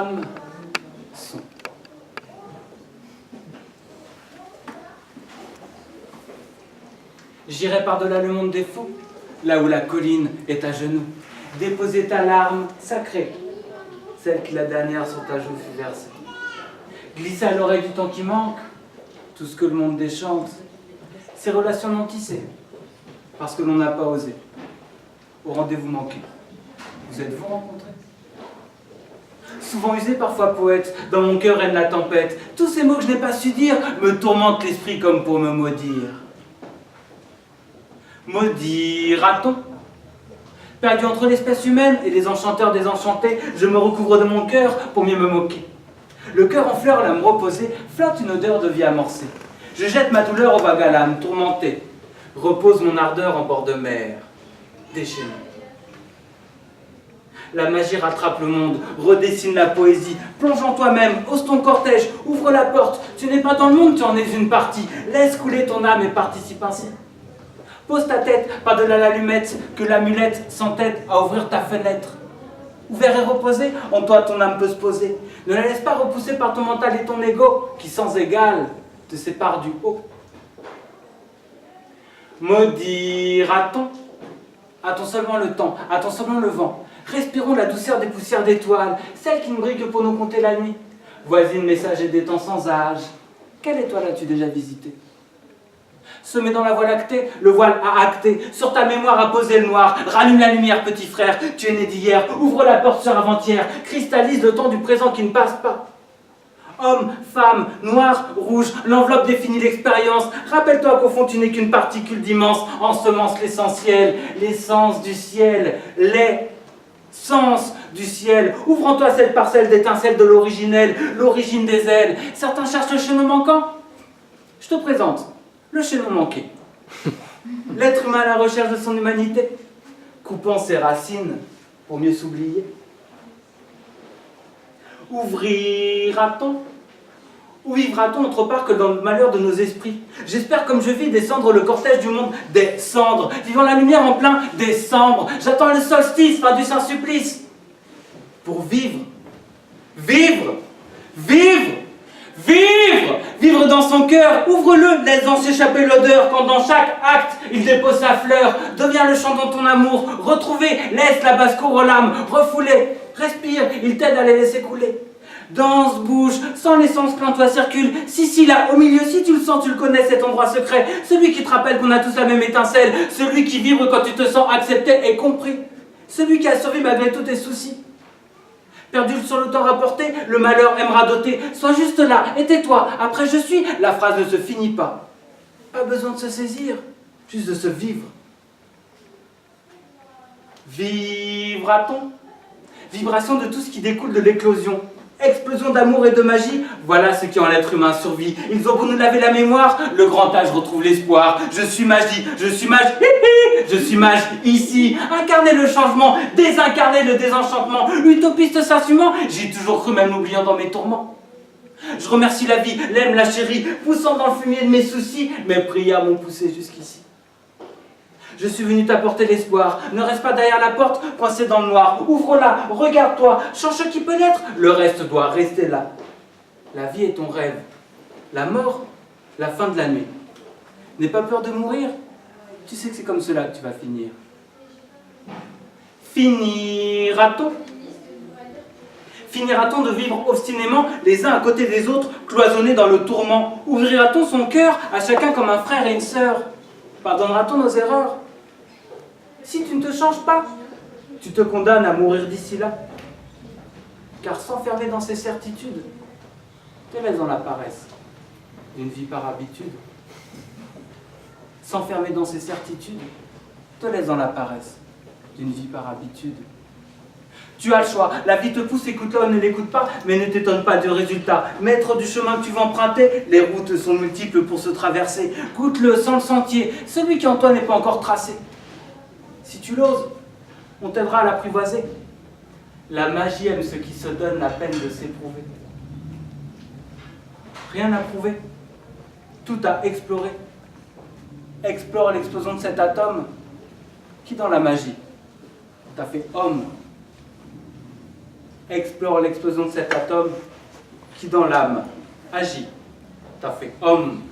âmes sont. J'irai par-delà le monde des fous, là où la colline est à genoux, déposer ta larme sacrée, celle qui la dernière sur ta joue fut versée. Glisser à l'oreille du temps qui manque, tout ce que le monde déchante, ces relations non tissées, parce que l'on n'a pas osé. Au rendez-vous manqué, vous êtes-vous rencontrés? Souvent usé, parfois poète, dans mon cœur règne la tempête. Tous ces mots que je n'ai pas su dire me tourmentent l'esprit comme pour me maudire. Maudira-t-on? Perdu entre l'espèce humaine et les enchanteurs désenchantés, je me recouvre de mon cœur pour mieux me moquer. Le cœur en fleur, l'âme reposée, flotte une odeur de vie amorcée. Je jette ma douleur au vague à l'âme tourmentée, repose mon ardeur en bord de mer, déchaînée. La magie rattrape le monde, redessine la poésie, plonge en toi-même, ose ton cortège, ouvre la porte, tu n'es pas dans le monde, tu en es une partie, laisse couler ton âme et participe ainsi. Pose ta tête par-delà l'allumette, que l'amulette s'entête à ouvrir ta fenêtre. Ouvert et reposé, en toi ton âme peut se poser. Ne la laisse pas repousser par ton mental et ton ego, qui sans égal te sépare du haut. Maudira-t-on? A-t-on seulement le temps? A-t-on seulement le vent? Respirons la douceur des poussières d'étoiles, celles qui ne brillent que pour nous compter la nuit. Voisine messager des temps sans âge, quelle étoile as-tu déjà visitée? Semé dans la voie lactée, le voile a acté, sur ta mémoire a posé le noir. Rallume la lumière, petit frère, tu es né d'hier, ouvre la porte sur avant-hier, cristallise le temps du présent qui ne passe pas. Homme, femme, noir, rouge, l'enveloppe définit l'expérience. Rappelle-toi qu'au fond tu n'es qu'une particule d'immense, ensemence l'essentiel, l'essence du ciel, l'essence du ciel. Ouvre en toi cette parcelle d'étincelles de l'originel, l'origine des ailes. Certains cherchent le chaînon manquant. Je te présente le chaînon manqué. L'être humain à la recherche de son humanité, coupant ses racines pour mieux s'oublier. Ouvrira-t-on? Où vivra-t-on autre part que dans le malheur de nos esprits? J'espère comme je vis descendre le cortège du monde des cendres, vivant la lumière en plein décembre. J'attends le solstice, fin du Saint-Supplice. Pour vivre, vivre, vivre, vivre, vivre dans son cœur, ouvre-le, laisse-en s'échapper l'odeur, quand dans chaque acte il dépose sa fleur, deviens le chant dans ton amour, retrouver, laisse la basse-cour aux lames, refouler, respire, il t'aide à les laisser couler. Danse, bouge, sans l'essence, plains-toi, circule, si, là, au milieu, si tu le sens, tu le connais, cet endroit secret, celui qui te rappelle qu'on a tous la même étincelle, celui qui vibre quand tu te sens accepté et compris, celui qui a survécu malgré tous tes soucis. Perdu sur le temps rapporté, le malheur aimera doter. Sois juste là, et tais-toi, après je suis. La phrase ne se finit pas. Pas besoin de se saisir, juste de se vivre. Vivra-t-on? Vibration de tout ce qui découle de l'éclosion. Explosion d'amour et de magie, voilà ce qui en l'être humain survit. Ils ont beau nous laver la mémoire, le grand âge retrouve l'espoir. Je suis magie, je suis mage, je suis mage ici. Incarner le changement, désincarner le désenchantement. Utopiste s'assumant, j'y ai toujours cru même l'oubliant dans mes tourments. Je remercie la vie, l'aime, la chérie, poussant dans le fumier de mes soucis. Mes prières m'ont poussé jusqu'ici. Je suis venu t'apporter l'espoir. Ne reste pas derrière la porte, coincé dans le noir. Ouvre-la, regarde-toi, change ce qui peut l'être. Le reste doit rester là. La vie est ton rêve. La mort, la fin de la nuit. N'aie pas peur de mourir. Tu sais que c'est comme cela que tu vas finir. Finira-t-on? Finira-t-on de vivre obstinément les uns à côté des autres, cloisonnés dans le tourment? Ouvrira-t-on son cœur à chacun comme un frère et une sœur? Pardonnera-t-on nos erreurs? Si tu ne te changes pas, tu te condamnes à mourir d'ici là. Car s'enfermer dans ces certitudes te laisse dans la paresse d'une vie par habitude. S'enfermer dans ces certitudes te laisse dans la paresse d'une vie par habitude. Tu as le choix, la vie te pousse, écoute-la ou ne l'écoute pas, mais ne t'étonne pas du résultat. Maître du chemin que tu vas emprunter, les routes sont multiples pour se traverser. Goûte-le sans le sentier, celui qui en toi n'est pas encore tracé. Si tu l'oses, on t'aidera à l'apprivoiser. La magie aime ceux qui se donnent la peine de s'éprouver. Rien à prouver, tout à explorer. Explore l'explosion de cet atome qui, dans la magie, t'a fait homme. Explore l'explosion de cet atome qui, dans l'âme, agit, t'a fait homme.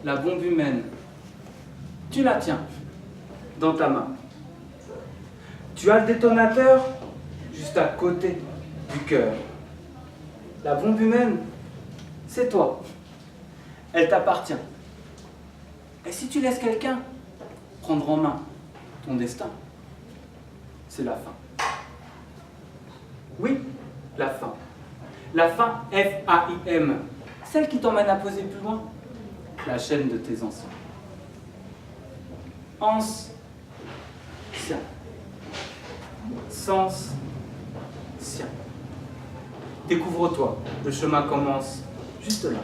La bombe humaine, tu la tiens dans ta main. Tu as le détonateur juste à côté du cœur. La bombe humaine, c'est toi. Elle t'appartient. Et si tu laisses quelqu'un prendre en main ton destin, c'est la fin. Oui, la fin. La fin F-A-I-M. Celle qui t'emmène à poser plus loin. La chaîne de tes anciens. Ancien. Sens. Sien. Découvre-toi. Le chemin commence juste là.